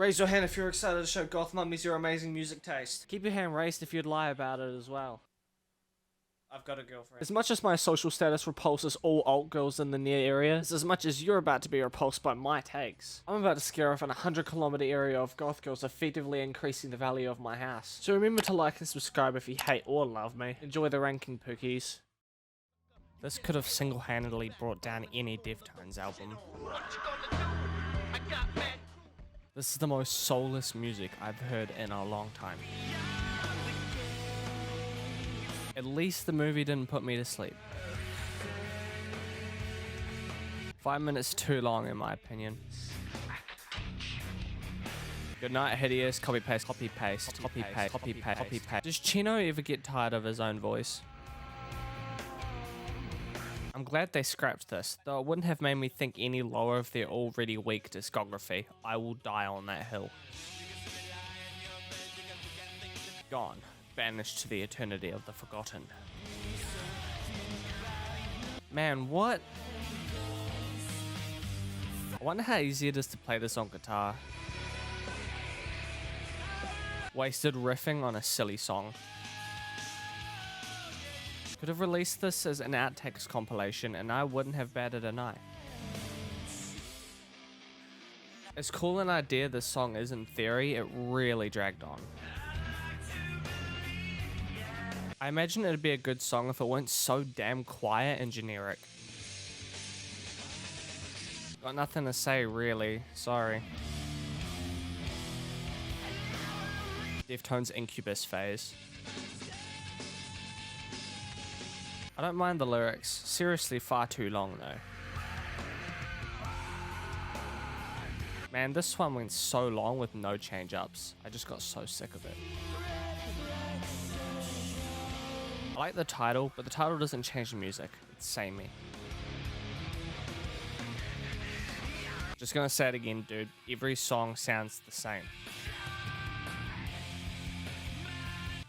Raise your hand if you're excited to show goth mummies your amazing music taste. Keep your hand raised if you'd lie about it as well. I've got a girlfriend. As much as my social status repulses all alt girls in the near area, it's as much as you're about to be repulsed by my takes. I'm about to scare off an 100-kilometer area of goth girls, effectively increasing the value of my house. So remember to like and subscribe if you hate or love me. Enjoy the ranking, Pookies. This could have single-handedly brought down any Deftones album. This is the most soulless music I've heard in a long time. At least the movie didn't put me to sleep. 5 minutes too long in my opinion. Good night, Hideous. Copy paste, copy paste, copy paste, copy paste, copy paste. Does Chino ever get tired of his own voice? I'm glad they scrapped this, though it wouldn't have made me think any lower of their already weak discography. I will die on that hill. Gone. Banished to the eternity of the forgotten. Man, what? I wonder how easy it is to play this on guitar. Wasted riffing on a silly song. Could have released this as an outtakes compilation and I wouldn't have batted an eye. As cool an idea this song is in theory, it really dragged on. I imagine it'd be a good song if it weren't so damn quiet and generic. Got nothing to say really, sorry. Deftones Incubus phase. I don't mind the lyrics, seriously far too long though. Man, this one went so long with no change-ups. I just got so sick of it. I like the title, but the title doesn't change the music. It's samey. Just gonna say it again, dude. Every song sounds the same.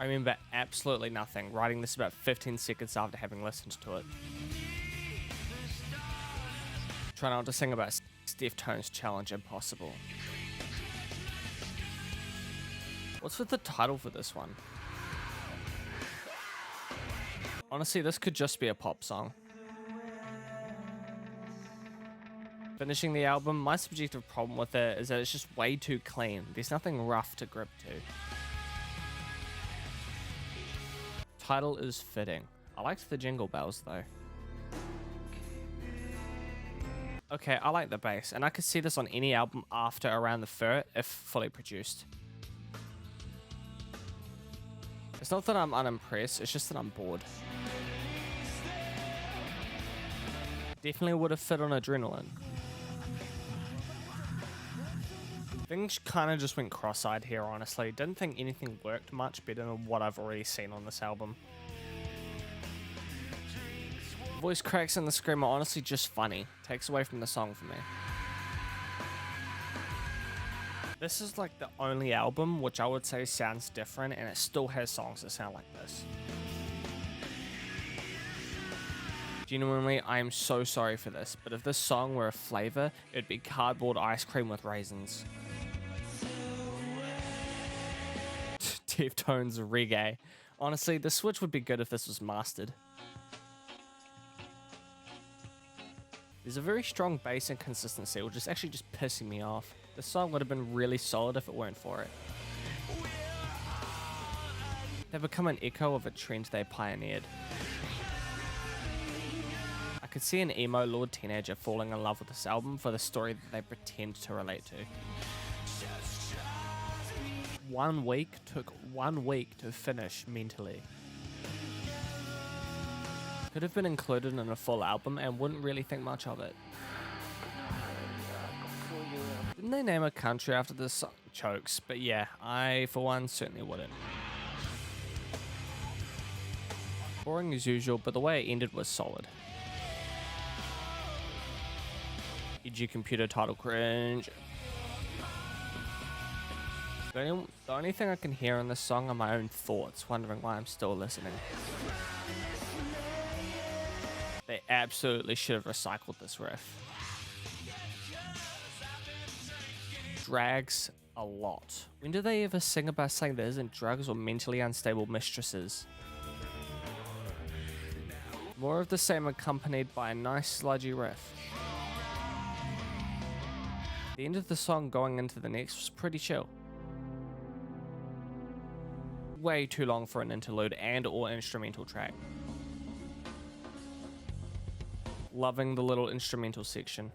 I remember absolutely nothing, writing this about 15 seconds after having listened to it. Try not to sing about Deftones Challenge Impossible. What's with the title for this one? Honestly, this could just be a pop song. Finishing the album, my subjective problem with it is that it's just way too clean. There's nothing rough to grip to. Title is fitting. I liked the jingle bells though. Okay, I like the bass, and I could see this on any album after Around the Fur if fully produced. It's not that I'm unimpressed, it's just that I'm bored. Definitely would have fit on Adrenaline. Things kind of just went cross-eyed here, honestly. Didn't think anything worked much better than what I've already seen on this album. Voice cracks in the scream are honestly just funny. Takes away from the song for me. This is like the only album which I would say sounds different and it still has songs that sound like this. Genuinely, I am so sorry for this, but if this song were a flavor, it'd be cardboard ice cream with raisins. Deftones reggae. Honestly, the switch would be good if this was mastered. There's a very strong bass and consistency, which is actually just pissing me off. This song would have been really solid if it weren't for it. They've become an echo of a trend they pioneered. I could see an emo lord teenager falling in love with this album for the story that they pretend to relate to. 1 week took 1 week to finish mentally. Could have been included in a full album and wouldn't really think much of it. Didn't they name a country after this song? Chokes, but yeah, I for one certainly wouldn't. Boring as usual, but the way it ended was solid. Edgy computer title cringe. The only thing I can hear in this song are my own thoughts, wondering why I'm still listening. They absolutely should have recycled this riff. Drags a lot. When do they ever sing about something that isn't drugs or mentally unstable mistresses? More of the same accompanied by a nice sludgy riff. The end of the song going into the next was pretty chill. Way too long for an interlude and or instrumental track. Loving the little instrumental section.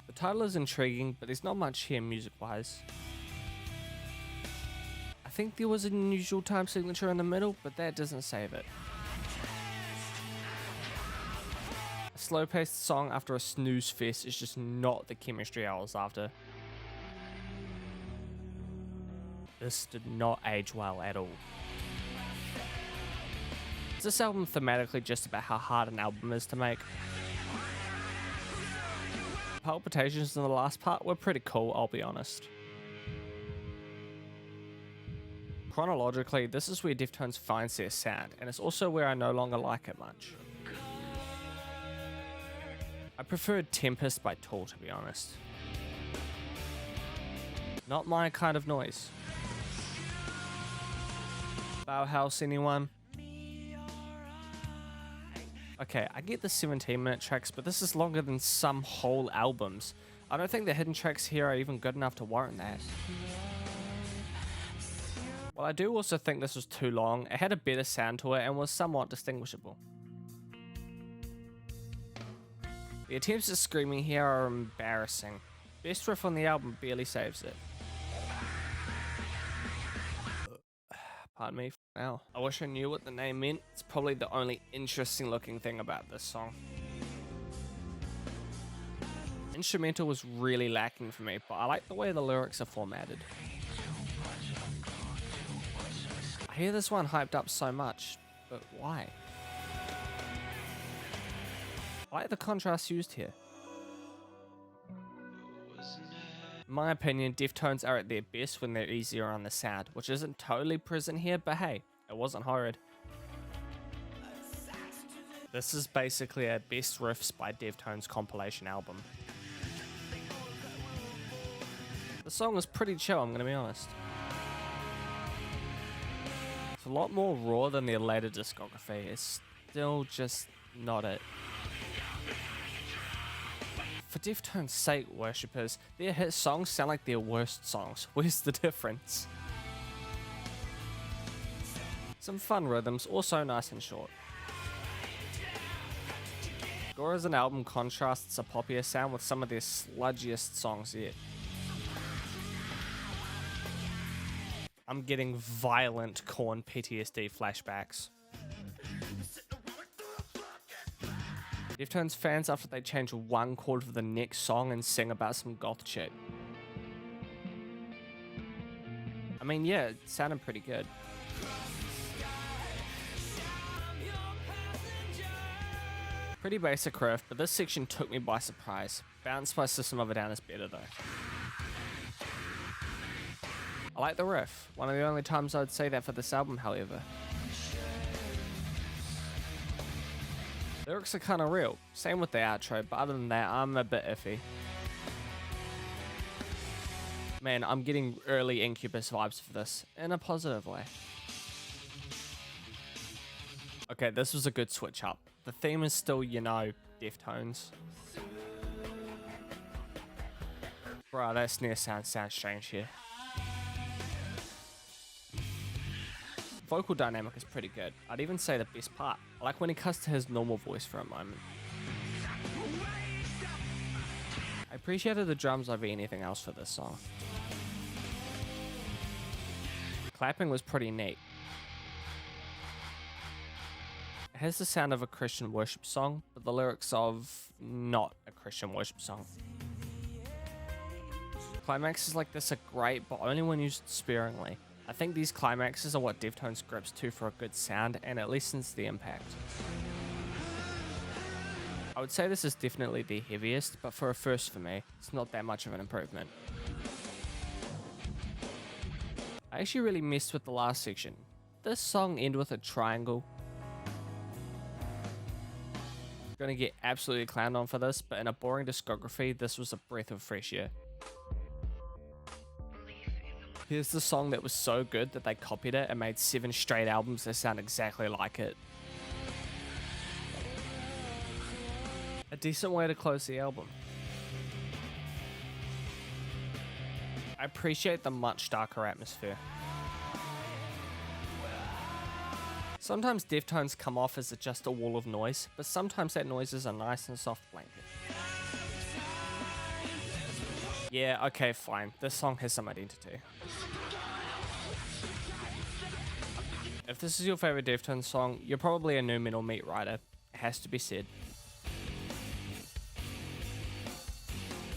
The title is intriguing, but there's not much here music-wise. I think there was an unusual time signature in the middle, but that doesn't save it. A slow-paced song after a snooze fest is just not the chemistry I was after. This did not age well at all. Is this album thematically just about how hard an album is to make? Palpitations in the last part were pretty cool, I'll be honest. Chronologically, this is where Deftones finds their sound, and it's also where I no longer like it much. I preferred Tempest by Tool, to be honest. Not my kind of noise. Bauhaus, anyone? Okay, I get the 17-minute tracks, but this is longer than some whole albums. I don't think the hidden tracks here are even good enough to warrant that. Well, I do also think this was too long. It had a better sound to it and was somewhat distinguishable. The attempts at screaming here are embarrassing. Best riff on the album barely saves it. Pardon me. Wow. I wish I knew what the name meant. It's probably the only interesting looking thing about this song. Instrumental was really lacking for me, but I like the way the lyrics are formatted. I hear this one hyped up so much, but why? I like the contrast used here. In my opinion, Deftones are at their best when they're easier on the sound, which isn't totally present here, but hey, it wasn't horrid. This is basically a best riffs by Deftones compilation album. The song is pretty chill, I'm gonna be honest. It's a lot more raw than their later discography, it's still just not it. For Deftones' sake, worshippers, their hit songs sound like their worst songs. Where's the difference? Some fun rhythms, also nice and short. Gore as an album contrasts a poppier sound with some of their sludgiest songs yet. I'm getting violent Korn PTSD flashbacks. Deftones fans after they change one chord for the next song and sing about some goth shit. I mean, yeah, it sounded pretty good. Pretty basic riff, but this section took me by surprise. Bounce by System of a Down is better though. I like the riff, one of the only times I'd say that for this album, however. Lyrics are kinda real, same with the outro, but other than that, I'm a bit iffy. Man, I'm getting early Incubus vibes for this, in a positive way. Okay, this was a good switch up. The theme is still, you know, Deftones. Bruh, that snare sounds strange here. Vocal dynamic is pretty good. I'd even say the best part. I like when he cuts to his normal voice for a moment. I appreciated the drums over anything else for this song. Clapping was pretty neat. It has the sound of a Christian worship song, but the lyrics of not a Christian worship song. Climaxes like this are great, but only when used sparingly. I think these climaxes are what Deftones grips to for a good sound, and it lessens the impact. I would say this is definitely the heaviest, but for a first for me, it's not that much of an improvement. I actually really messed with the last section. This song ends with a triangle. Gonna get absolutely clowned on for this, but in a boring discography, this was a breath of fresh air. Here's the song that was so good that they copied it and made 7 straight albums that sound exactly like it. A decent way to close the album. I appreciate the much darker atmosphere. Sometimes Deftones come off as just a wall of noise, but sometimes that noise is a nice and soft blanket. Yeah, okay, fine. This song has some identity. If this is your favorite Deftones song, you're probably a new metal meat rider. It has to be said.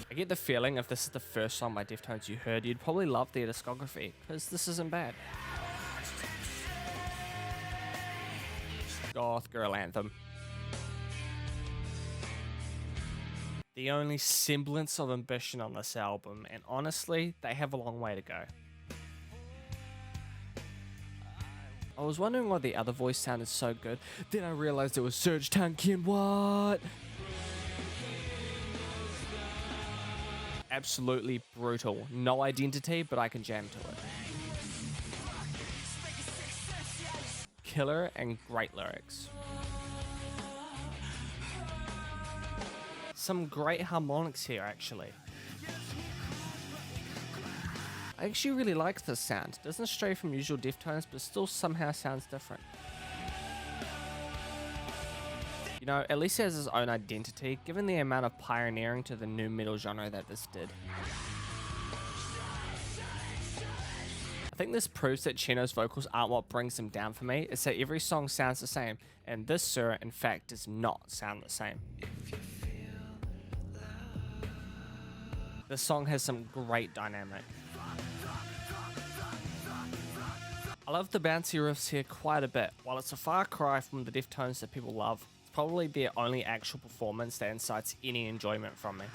I get the feeling if this is the first song by Deftones you heard, you'd probably love their discography, because this isn't bad. Goth girl anthem. The only semblance of ambition on this album, and honestly, they have a long way to go. I was wondering why the other voice sounded so good, then I realized it was Serge Tankian. What? Absolutely brutal. No identity, but I can jam to it. Killer and great lyrics. Some great harmonics here, actually. I actually really like this sound. Doesn't stray from usual Deftones, but still somehow sounds different. You know, at least it has its own identity, given the amount of pioneering to the new metal genre that this did. I think this proves that Chino's vocals aren't what brings him down for me, it's that every song sounds the same, and this sir, in fact, does not sound the same. This song has some great dynamic. I love the bouncy riffs here quite a bit. While it's a far cry from the Deftones that people love, it's probably their only actual performance that incites any enjoyment from me.